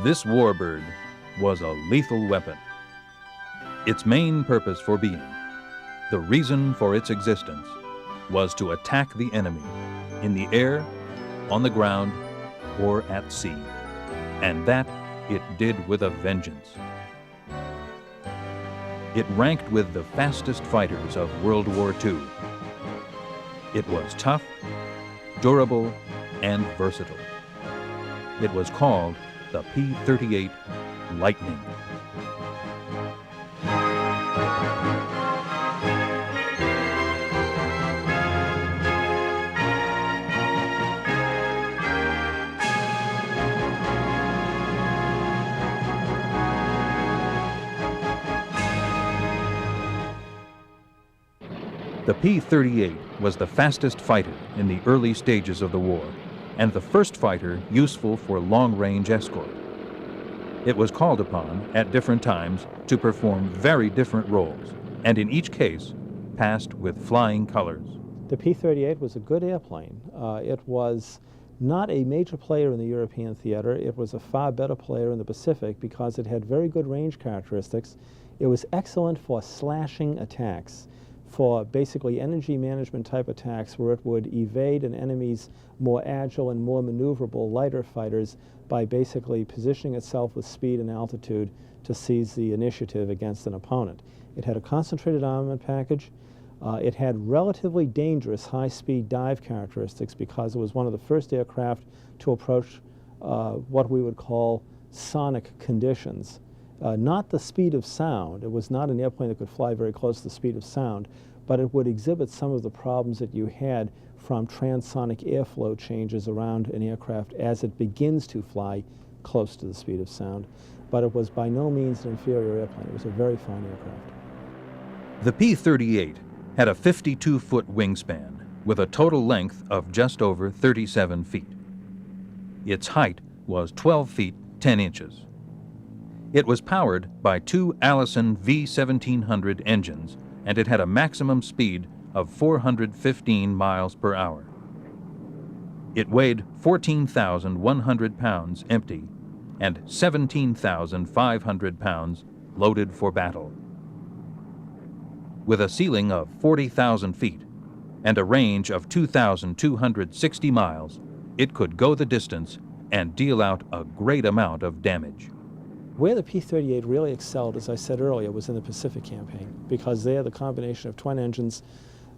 This warbird was a lethal weapon. Its main purpose for being, the reason for its existence, was to attack the enemy in the air, on the ground, or at sea. And that it did with a vengeance. It ranked with the fastest fighters of World War II. It was tough, durable, and versatile. It was called the P-38 Lightning. The P-38 was the fastest fighter in the early stages of the war, and the first fighter useful for long-range escort. It was called upon at different times to perform very different roles, and in each case passed with flying colors. The P-38 was a good airplane. It was not a major player in the European theater. It was a far better player in the Pacific because it had very good range characteristics. It was excellent for slashing attacks, for basically energy management type attacks where it would evade an enemy's more agile and more maneuverable lighter fighters by basically positioning itself with speed and altitude to seize the initiative against an opponent. It had a concentrated armament package. It had relatively dangerous high-speed dive characteristics because it was one of the first aircraft to approach what we would call sonic conditions. Not the speed of sound. It was not an airplane that could fly very close to the speed of sound, but it would exhibit some of the problems that you had from transonic airflow changes around an aircraft as it begins to fly close to the speed of sound. But it was by no means an inferior airplane. It was a very fine aircraft. The P-38 had a 52-foot wingspan with a total length of just over 37 feet. Its height was 12 feet 10 inches. It was powered by two Allison V1700 engines, and it had a maximum speed of 415 miles per hour. It weighed 14,100 pounds empty and 17,500 pounds loaded for battle. With a ceiling of 40,000 feet and a range of 2,260 miles, it could go the distance and deal out a great amount of damage. Where the P-38 really excelled, as I said earlier, was in the Pacific campaign, because there the combination of twin engines,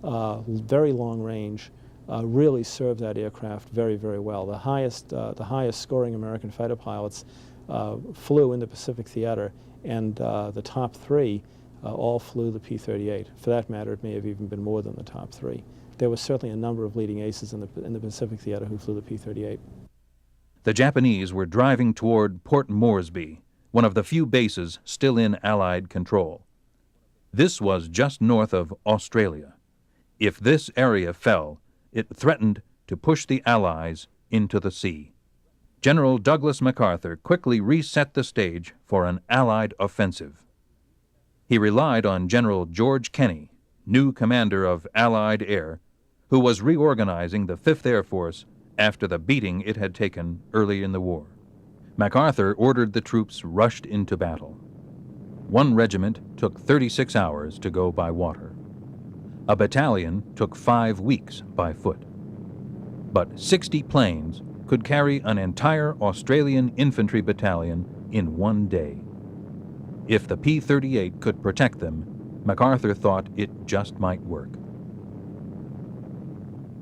very long range, really served that aircraft very, very well. The highest scoring American fighter pilots flew in the Pacific theater, and the top three all flew the P-38. For that matter, it may have even been more than the top three. There was certainly a number of leading aces in the Pacific theater who flew the P-38. The Japanese were driving toward Port Moresby, one of the few bases still in Allied control. This was just north of Australia. If this area fell, it threatened to push the Allies into the sea. General Douglas MacArthur quickly reset the stage for an Allied offensive. He relied on General George Kenney, new commander of Allied Air, who was reorganizing the 5th Air Force after the beating it had taken early in the war. MacArthur ordered the troops rushed into battle. One regiment took 36 hours to go by water. A battalion took 5 weeks by foot. But 60 planes could carry an entire Australian infantry battalion in one day. If the P-38 could protect them, MacArthur thought it just might work.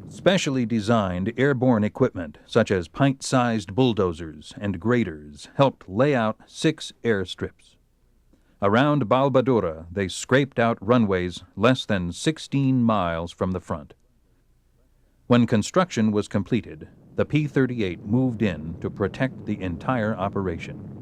Specially designed airborne equipment, such as pint-sized bulldozers and graders, helped lay out 6 airstrips. Around Balbadura, they scraped out runways less than 16 miles from the front. When construction was completed, the P-38 moved in to protect the entire operation.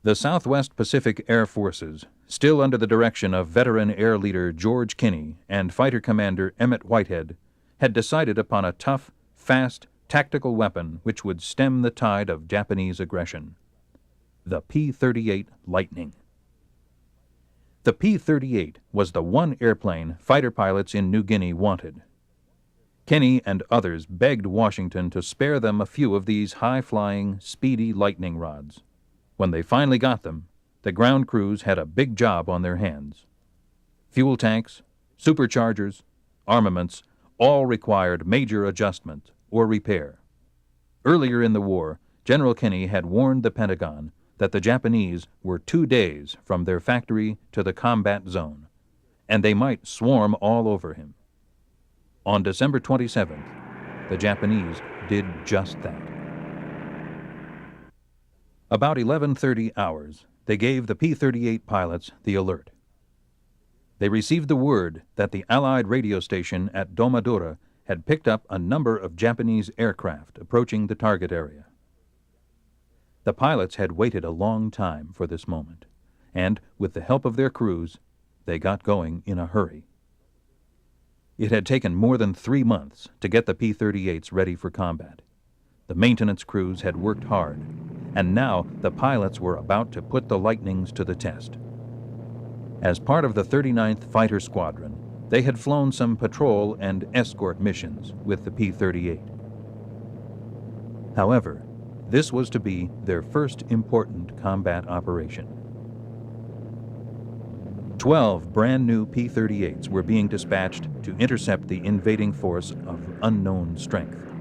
The Southwest Pacific Air Forces, still under the direction of veteran air leader George Kenney and fighter commander Emmett Whitehead, had decided upon a tough, fast, tactical weapon which would stem the tide of Japanese aggression: the P-38 Lightning. The P-38 was the one airplane fighter pilots in New Guinea wanted. Kenny and others begged Washington to spare them a few of these high-flying, speedy lightning rods. When they finally got them, the ground crews had a big job on their hands. Fuel tanks, superchargers, armaments, all required major adjustment or repair. Earlier in the war, General Kenny had warned the Pentagon that the Japanese were 2 days from their factory to the combat zone, and they might swarm all over him. On December 27th, the Japanese did just that. About 11:30 hours, they gave the P-38 pilots the alert. They received the word that the Allied radio station at Domadura had picked up a number of Japanese aircraft approaching the target area. The pilots had waited a long time for this moment, and with the help of their crews, they got going in a hurry. It had taken more than 3 months to get the P-38s ready for combat. The maintenance crews had worked hard, and now the pilots were about to put the Lightnings to the test. As part of the 39th Fighter Squadron, they had flown some patrol and escort missions with the P-38. However, this was to be their first important combat operation. 12 brand-new P-38s were being dispatched to intercept the invading force of unknown strength.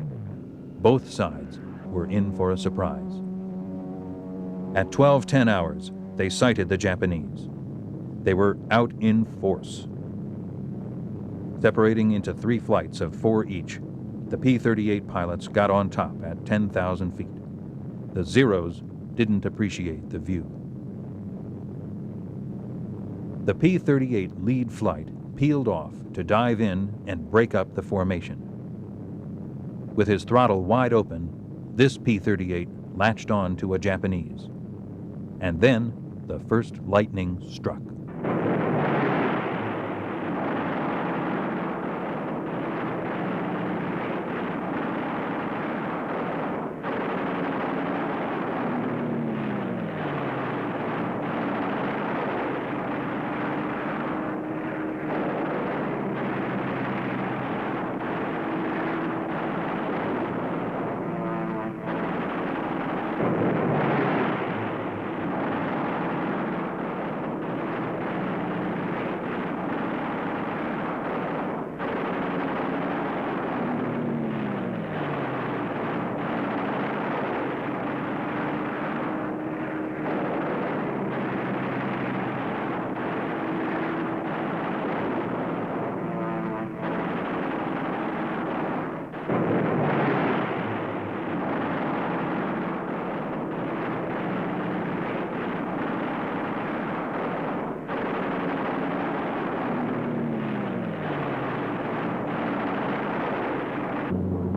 Both sides were in for a surprise. At 12:10 hours, they sighted the Japanese. They were out in force. Separating into 3 flights of 4 each, the P-38 pilots got on top at 10,000 feet. The Zeros didn't appreciate the view. The P-38 lead flight peeled off to dive in and break up the formation. With his throttle wide open, this P-38 latched on to a Japanese. And then the first lightning struck.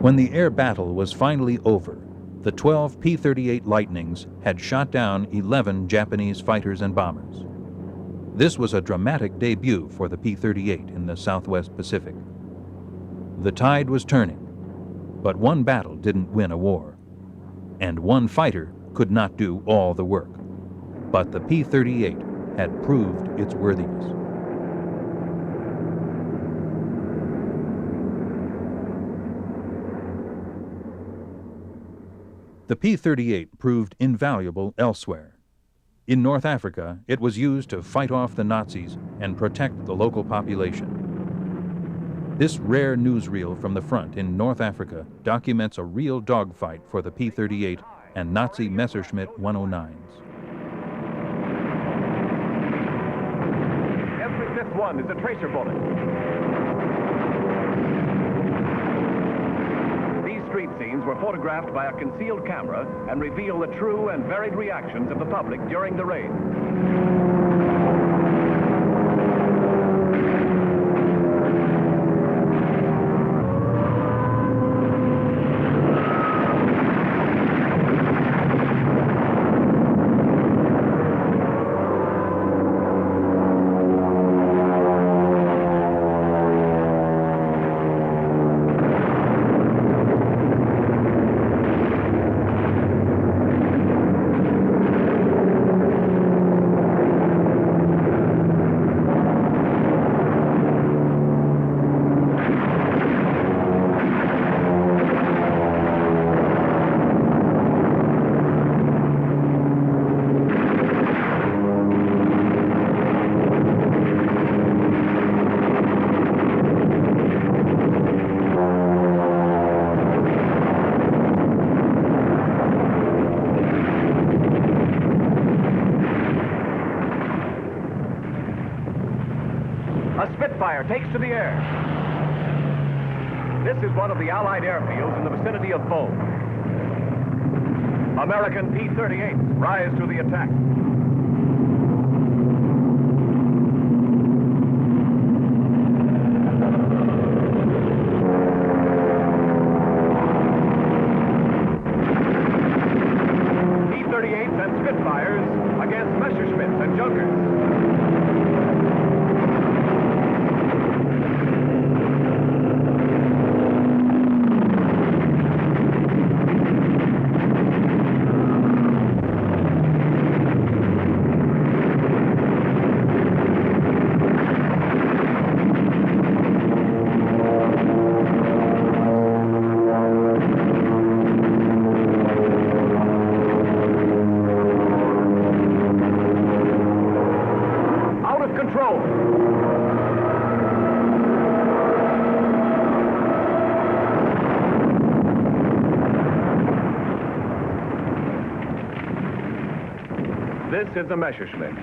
When the air battle was finally over, the 12 P-38 Lightnings had shot down 11 Japanese fighters and bombers. This was a dramatic debut for the P-38 in the Southwest Pacific. The tide was turning, but one battle didn't win a war, and one fighter could not do all the work. But the P-38 had proved its worthiness. The P-38 proved invaluable elsewhere. In North Africa, it was used to fight off the Nazis and protect the local population. This rare newsreel from the front in North Africa documents a real dogfight for the P-38 and Nazi Messerschmitt 109s. Every fifth one is a tracer bullet. Street scenes were photographed by a concealed camera and reveal the true and varied reactions of the public during the raid. Spitfire takes to the air. This is one of the Allied airfields in the vicinity of Bow. American P-38 rise to the attack. P-38s and Spitfires against Messerschmitts and Junkers. This is the Messerschmitt.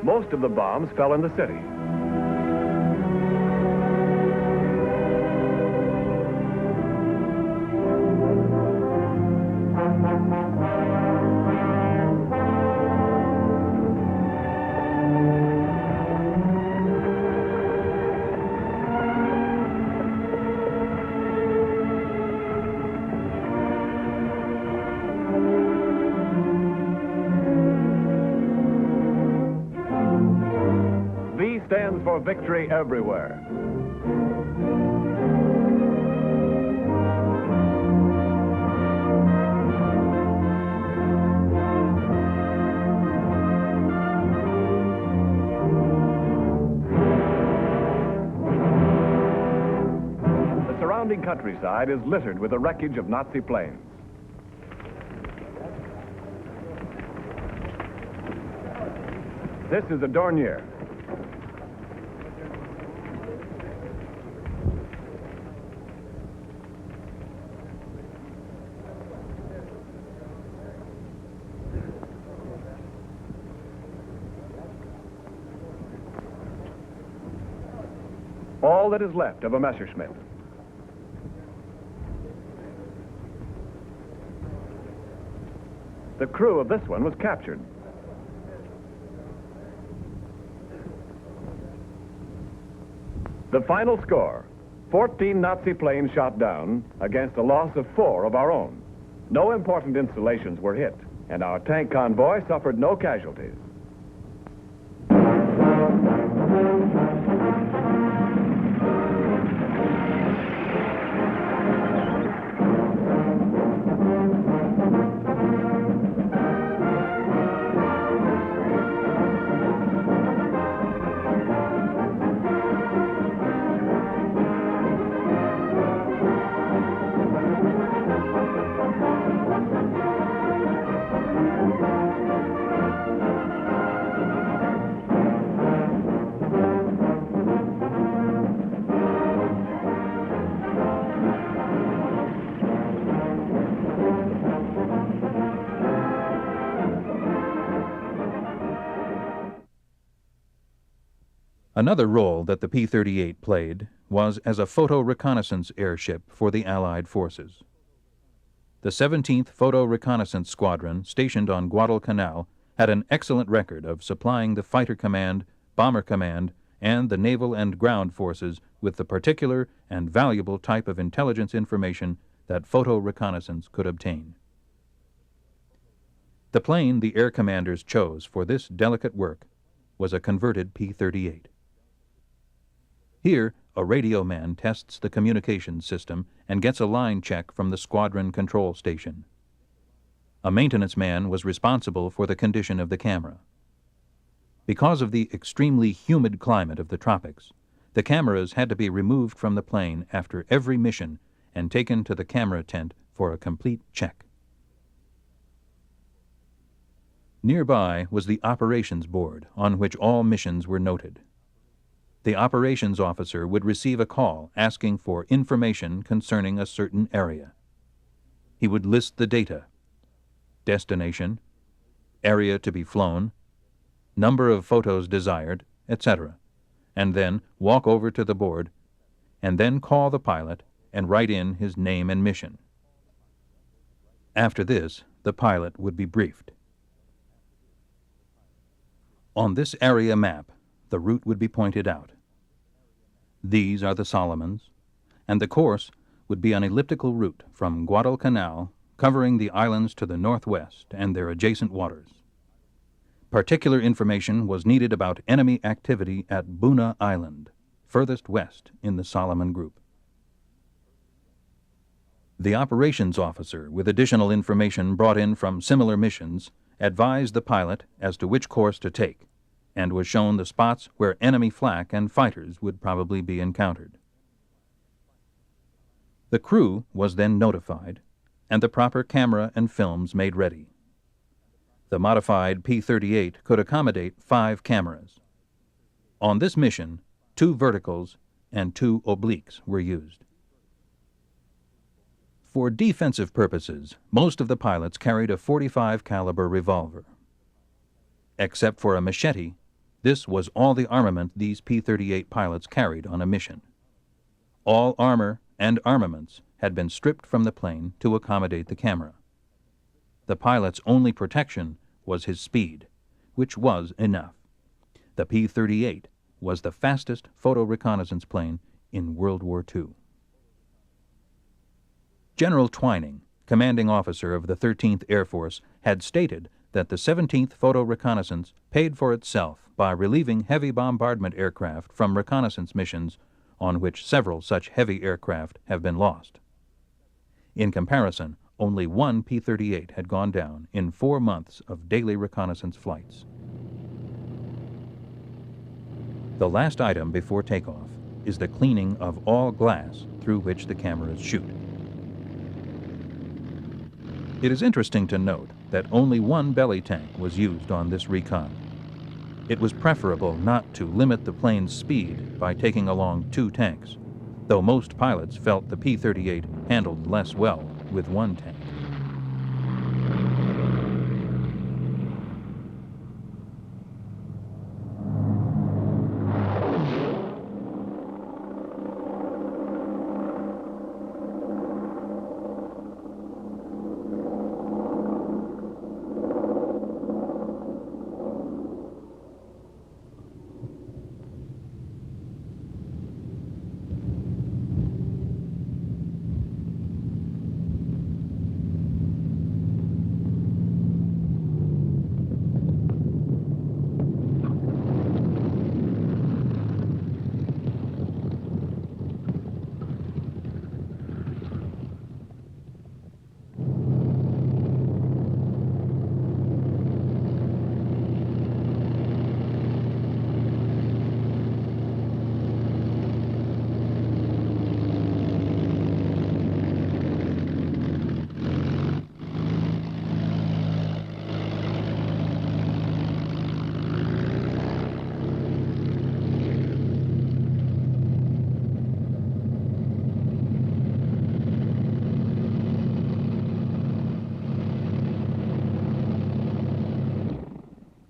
Most of the bombs fell in the city. V stands for victory everywhere. The surrounding countryside is littered with the wreckage of Nazi planes. This is a Dornier. All that is left of a Messerschmitt. The crew of this one was captured. The final score, 14 Nazi planes shot down against a loss of 4 of our own. No important installations were hit, and our tank convoy suffered no casualties. Another role that the P-38 played was as a photo reconnaissance airship for the Allied forces. The 17th Photo Reconnaissance Squadron, stationed on Guadalcanal, had an excellent record of supplying the Fighter Command, Bomber Command, and the naval and ground forces with the particular and valuable type of intelligence information that photo reconnaissance could obtain. The plane the air commanders chose for this delicate work was a converted P-38. Here, a radio man tests the communications system and gets a line check from the squadron control station. A maintenance man was responsible for the condition of the camera. Because of the extremely humid climate of the tropics, the cameras had to be removed from the plane after every mission and taken to the camera tent for a complete check. Nearby was the operations board on which all missions were noted. the operations officer would receive a call asking for information concerning a certain area. He would list the data: destination, area to be flown, number of photos desired, etc., and then walk over to the board and then call the pilot and write in his name and mission. After this, the pilot would be briefed. On this area map, the route would be pointed out. These are the Solomons, and the course would be an elliptical route from Guadalcanal, covering the islands to the northwest and their adjacent waters. Particular information was needed about enemy activity at Buna Island, furthest west in the Solomon Group. The operations officer, with additional information brought in from similar missions, advised the pilot as to which course to take, and was shown the spots where enemy flak and fighters would probably be encountered. The crew was then notified, and the proper camera and films made ready. The modified P-38 could accommodate 5 cameras. On this mission, 2 verticals and 2 obliques were used. For defensive purposes, most of the pilots carried a .45 caliber revolver. Except for a machete, this was all the armament these P-38 pilots carried on a mission. All armor and armaments had been stripped from the plane to accommodate the camera. The pilot's only protection was his speed, which was enough. The P-38 was the fastest photo reconnaissance plane in World War II. General Twining, commanding officer of the 13th Air Force, had stated that the 17th Photo Reconnaissance paid for itself by relieving heavy bombardment aircraft from reconnaissance missions on which several such heavy aircraft have been lost. In comparison, only 1 P-38 had gone down in 4 months of daily reconnaissance flights. The last item before takeoff is the cleaning of all glass through which the cameras shoot. It is interesting to note that only 1 belly tank was used on this recon. It was preferable not to limit the plane's speed by taking along 2 tanks, though most pilots felt the P-38 handled less well with 1 tank.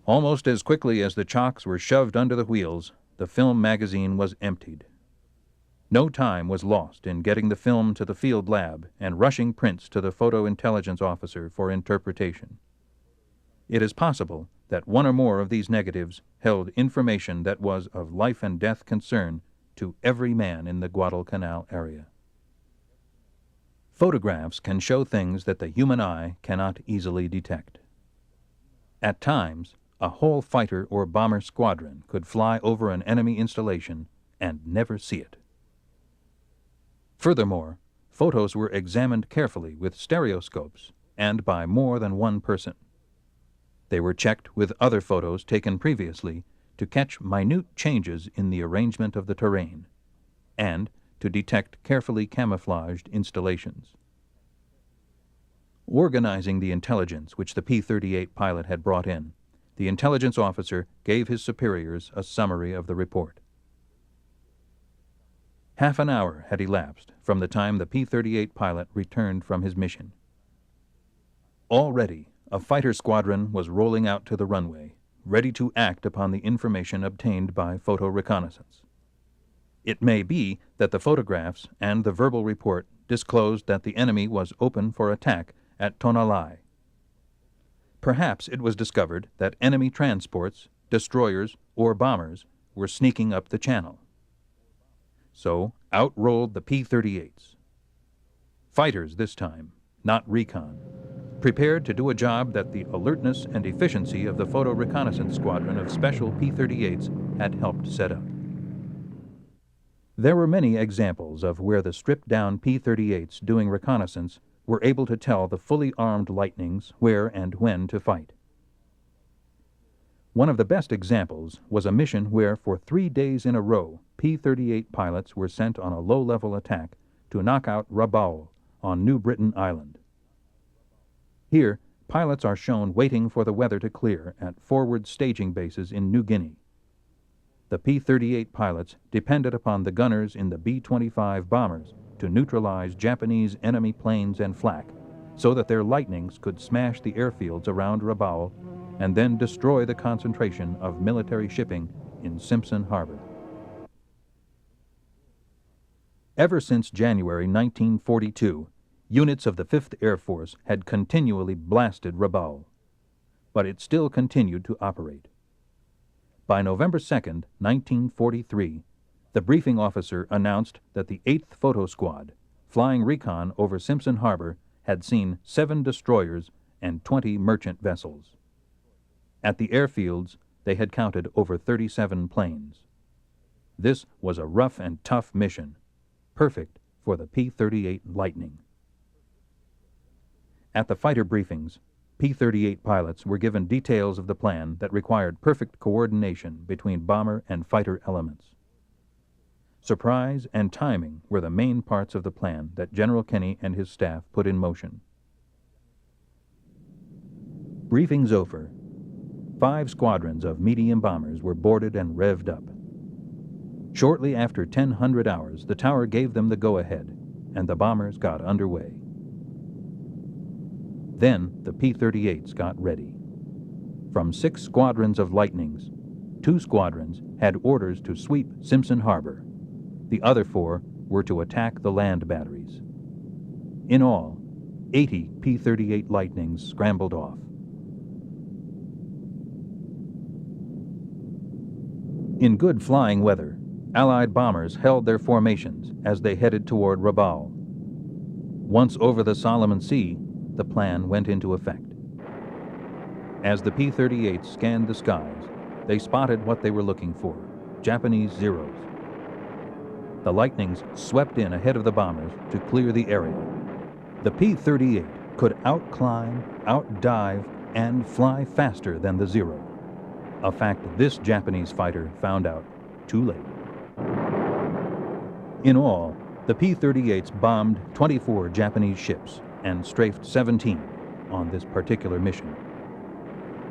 Almost as quickly as the chocks were shoved under the wheels, the film magazine was emptied. No time was lost in getting the film to the field lab and rushing prints to the photo intelligence officer for interpretation. It is possible that 1 or more of these negatives held information that was of life and death concern to every man in the Guadalcanal area. Photographs can show things that the human eye cannot easily detect. At times, a whole fighter or bomber squadron could fly over an enemy installation and never see it. Furthermore, photos were examined carefully with stereoscopes and by more than 1 person. They were checked with other photos taken previously to catch minute changes in the arrangement of the terrain and to detect carefully camouflaged installations. Organizing the intelligence which the P-38 pilot had brought in, the intelligence officer gave his superiors a summary of the report. Half an hour had elapsed from the time the P-38 pilot returned from his mission. Already, a fighter squadron was rolling out to the runway, ready to act upon the information obtained by photo reconnaissance. It may be that the photographs and the verbal report disclosed that the enemy was open for attack at Tonalai. Perhaps it was discovered that enemy transports, destroyers, or bombers were sneaking up the channel. So out rolled the P-38s. Fighters this time, not recon, prepared to do a job that the alertness and efficiency of the photo reconnaissance squadron of special P-38s had helped set up. There were many examples of where the stripped-down P-38s doing reconnaissance were able to tell the fully armed Lightnings where and when to fight. One of the best examples was a mission where for 3 days in a row P-38 pilots were sent on a low-level attack to knock out Rabaul on New Britain Island. Here, pilots are shown waiting for the weather to clear at forward staging bases in New Guinea. The P-38 pilots depended upon the gunners in the B-25 bombers to neutralize Japanese enemy planes and flak, so that their Lightnings could smash the airfields around Rabaul and then destroy the concentration of military shipping in Simpson Harbor. Ever since January 1942, units of the 5th Air Force had continually blasted Rabaul, but it still continued to operate. By November 2, 1943, the briefing officer announced that the 8th Photo Squad, flying recon over Simpson Harbor, had seen 7 destroyers and 20 merchant vessels. At the airfields, they had counted over 37 planes. This was a rough and tough mission, perfect for the P-38 Lightning. At the fighter briefings, P-38 pilots were given details of the plan that required perfect coordination between bomber and fighter elements. Surprise and timing were the main parts of the plan that General Kenney and his staff put in motion. Briefings over, 5 squadrons of medium bombers were boarded and revved up. Shortly after 1000 hours, the tower gave them the go-ahead, and the bombers got underway. Then the P-38s got ready. From 6 squadrons of Lightnings, 2 squadrons had orders to sweep Simpson Harbor. The other 4 were to attack the land batteries. In all, 80 P-38 Lightnings scrambled off. In good flying weather, Allied bombers held their formations as they headed toward Rabaul. Once over the Solomon Sea, the plan went into effect. As the P-38s scanned the skies, they spotted what they were looking for, Japanese Zeros. The Lightnings swept in ahead of the bombers to clear the area. The P-38 could outclimb, outdive, and fly faster than the Zero, a fact this Japanese fighter found out too late. In all, the P-38s bombed 24 Japanese ships and strafed 17 on this particular mission.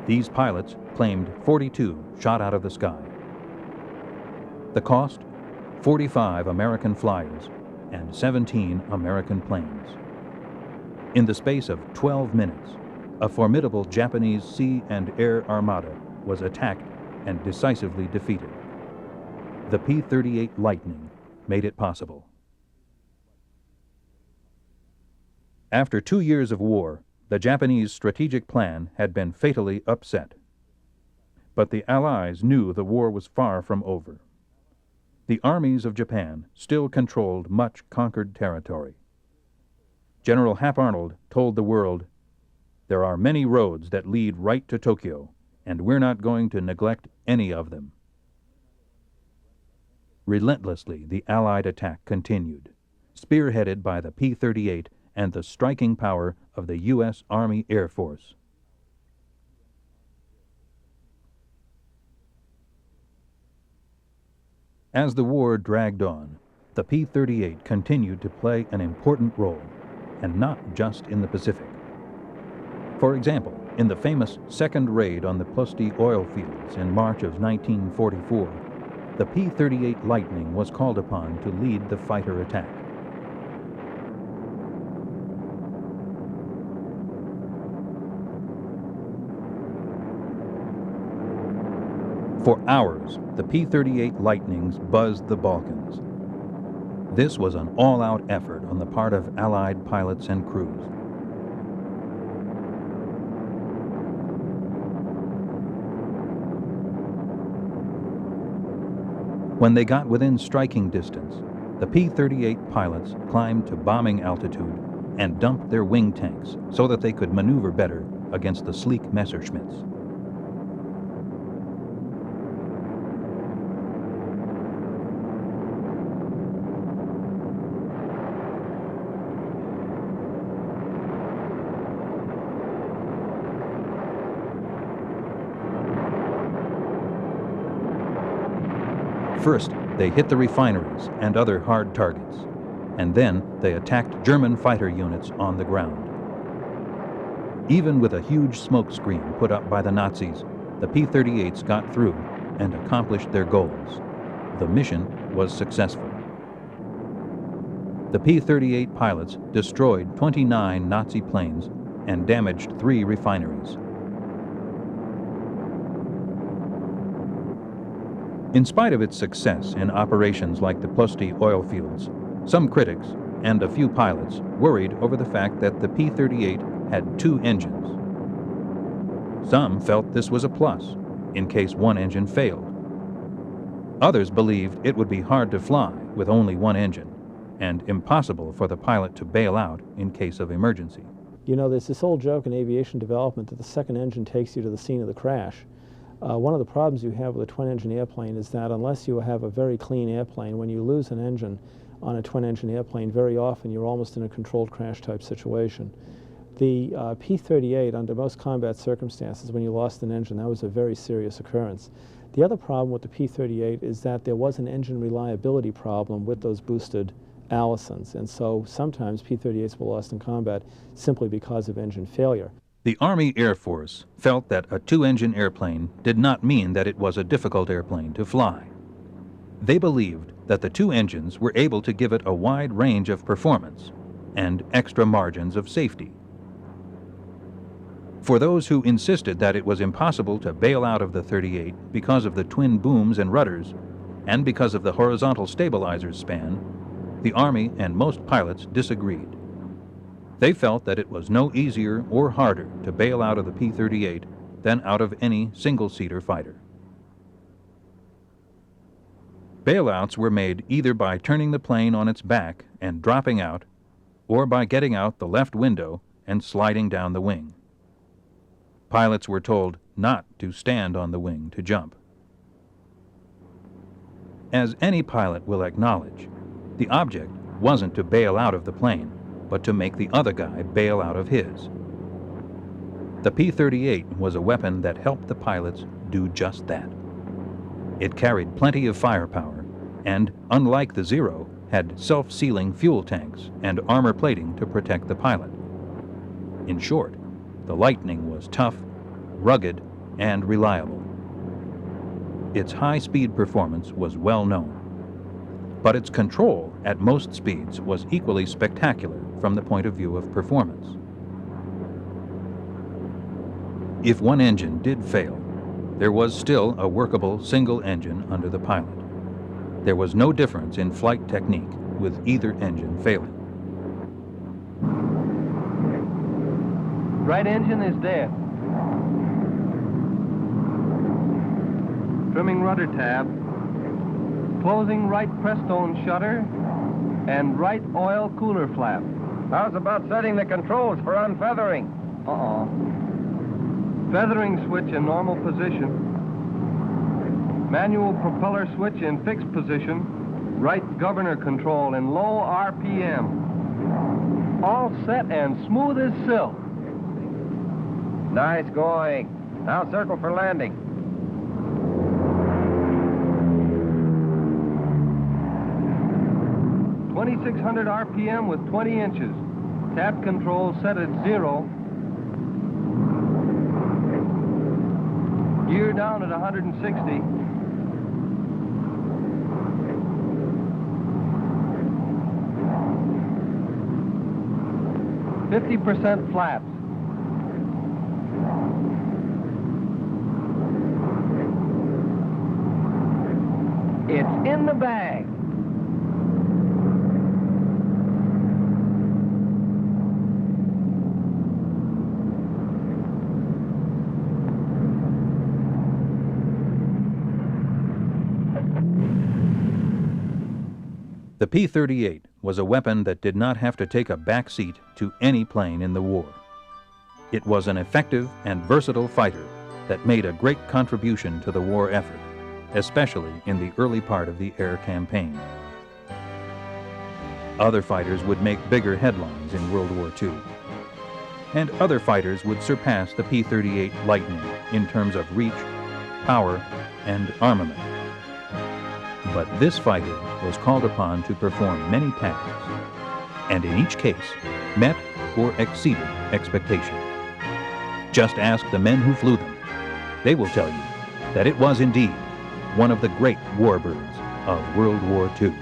These pilots claimed 42 shot out of the sky. The cost? 45 American flyers and 17 American planes. In the space of 12 minutes, a formidable Japanese sea and air armada was attacked and decisively defeated. The P-38 Lightning made it possible. After 2 years of war, the Japanese strategic plan had been fatally upset. But the Allies knew the war was far from over. The armies of Japan still controlled much conquered territory. General Hap Arnold told the world, "There are many roads that lead right to Tokyo, and we're not going to neglect any of them." Relentlessly, the Allied attack continued, spearheaded by the P-38 and the striking power of the U.S. Army Air Force. As the war dragged on, the P-38 continued to play an important role, and not just in the Pacific. For example, in the famous second raid on the Plosti oil fields in March of 1944, the P-38 Lightning was called upon to lead the fighter attack. For hours, the P-38 Lightnings buzzed the Balkans. This was an all-out effort on the part of Allied pilots and crews. When they got within striking distance, the P-38 pilots climbed to bombing altitude and dumped their wing tanks so that they could maneuver better against the sleek Messerschmitts. First, they hit the refineries and other hard targets, and then they attacked German fighter units on the ground. Even with a huge smoke screen put up by the Nazis, the P-38s got through and accomplished their goals. The mission was successful. The P-38 pilots destroyed 29 Nazi planes and damaged 3 refineries. In spite of its success in operations like the Plosti oil fields, some critics and a few pilots worried over the fact that the P-38 had 2 engines. Some felt this was a plus, in case one engine failed. Others believed it would be hard to fly with only one engine, and impossible for the pilot to bail out in case of emergency. You know, there's this old joke in aviation development that the second engine takes you to the scene of the crash. One of the problems you have with a twin-engine airplane is that unless you have a very clean airplane, when you lose an engine on a twin-engine airplane, very often you're almost in a controlled crash type situation. The P-38, under most combat circumstances, when you lost an engine, that was a very serious occurrence. The other problem with the P-38 is that there was an engine reliability problem with those boosted Allisons, and so sometimes P-38s were lost in combat simply because of engine failure. The Army Air Force felt that a 2-engine airplane did not mean that it was a difficult airplane to fly. They believed that the 2 engines were able to give it a wide range of performance and extra margins of safety. For those who insisted that it was impossible to bail out of the 38 because of the twin booms and rudders, and because of the horizontal stabilizers span, the Army and most pilots disagreed. They felt that it was no easier or harder to bail out of the P-38 than out of any single-seater fighter. Bailouts were made either by turning the plane on its back and dropping out, or by getting out the left window and sliding down the wing. Pilots were told not to stand on the wing to jump. As any pilot will acknowledge, the object wasn't to bail out of the plane, but to make the other guy bail out of his. The P-38 was a weapon that helped the pilots do just that. It carried plenty of firepower and, unlike the Zero, had self-sealing fuel tanks and armor plating to protect the pilot. In short, the Lightning was tough, rugged, and reliable. Its high-speed performance was well known, but its control at most speeds was equally spectacular from the point of view of performance. If one engine did fail, there was still a workable single engine under the pilot. There was no difference in flight technique with either engine failing. Right engine is dead. Trimming rudder tab. Closing right Prestone shutter and right oil cooler flap. How's about setting the controls for unfeathering? Feathering switch in normal position. Manual propeller switch in fixed position. Right governor control in low RPM. All set and smooth as silk. Nice going. Now circle for landing. 2,600 RPM with 20 inches. Tab control set at 0. Gear down at 160. 50% flaps. It's in the bag. The P-38 was a weapon that did not have to take a back seat to any plane in the war. It was an effective and versatile fighter that made a great contribution to the war effort, especially in the early part of the air campaign. Other fighters would make bigger headlines in World War II, and other fighters would surpass the P-38 Lightning in terms of reach, power, and armament. But this fighter was called upon to perform many tasks, and in each case met or exceeded expectation. Just ask the men who flew them. They will tell you that it was indeed one of the great warbirds of World War II.